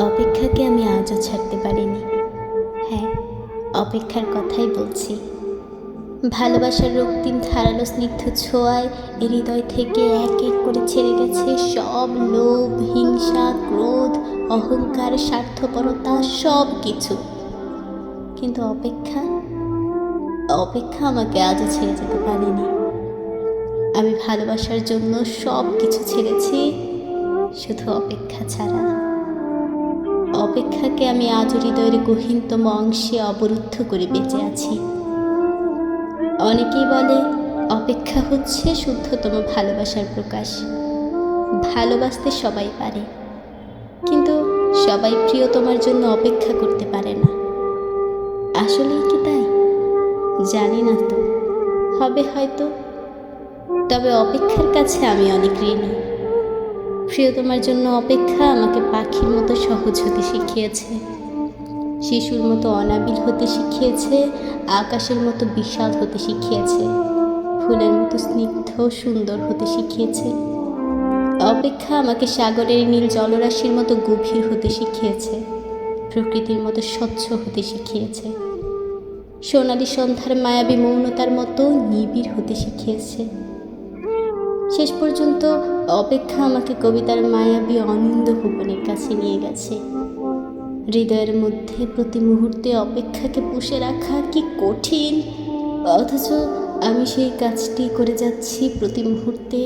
অপেক্ষাকে আমি আজও ছাড়তে পারিনি। হ্যাঁ, অপেক্ষার কথাই বলছি। ভালোবাসার রক্তিম ধারালো স্নিগ্ধ ছোঁয়ায় হৃদয় থেকে এক এক করে ছেড়ে গেছে সব লোভ, হিংসা, ক্রোধ, অহংকার, স্বার্থপরতা, সব কিছু। কিন্তু অপেক্ষা অপেক্ষা আমাকে আজও ছেড়ে যেতে পারেনি। আমি ভালোবাসার জন্য সব কিছু ছেড়েছি, শুধু অপেক্ষা ছাড়া। অপেক্ষাকে আমি আজও হৃদয়ের গহীনতম অংশে অবরুদ্ধ করে বেঁচে আছি। অনেকেই বলে অপেক্ষা হচ্ছে শুদ্ধতম ভালোবাসার প্রকাশ। ভালোবাসতে সবাই পারে, কিন্তু সবাই প্রিয়তমার জন্য অপেক্ষা করতে পারে না। আসলেই কি তাই? জানি না তো, হবে হয়তো। তবে অপেক্ষার কাছে আমি অনেক ঋণী। প্রিয়তমার জন্য অপেক্ষা আমাকে পাখির মতো সহজ হতে শিখিয়েছে, শিশুর মতো অনাবিল হতে শিখিয়েছে, আকাশের মতো বিশাল হতে শিখিয়েছে, ফুলের মতো স্নিগ্ধ সুন্দর হতে শিখিয়েছে। অপেক্ষা আমাকে সাগরের নীল জলরাশির মতো গভীর হতে শিখিয়েছে, প্রকৃতির মতো স্বচ্ছ হতে শিখিয়েছে, সোনালি সন্ধ্যার মায়াবী মৌনতার মতো নিবিড় হতে শিখিয়েছে। শেষ পর্যন্ত অপেক্ষা আমাকে কবিতার মায়াবী অনিন্দ ভুবনের কাছে নিয়ে গেছে। হৃদয়ের মধ্যে প্রতি মুহূর্তে অপেক্ষাকে পুষে রাখা কি কঠিন, অথচ আমি সেই কাজটি করে যাচ্ছি প্রতি মুহূর্তে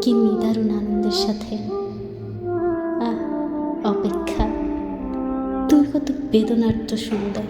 কি নিদারুণ আনন্দের সাথে। অপেক্ষা, তুই কত বেদনার্ত সুন্দর।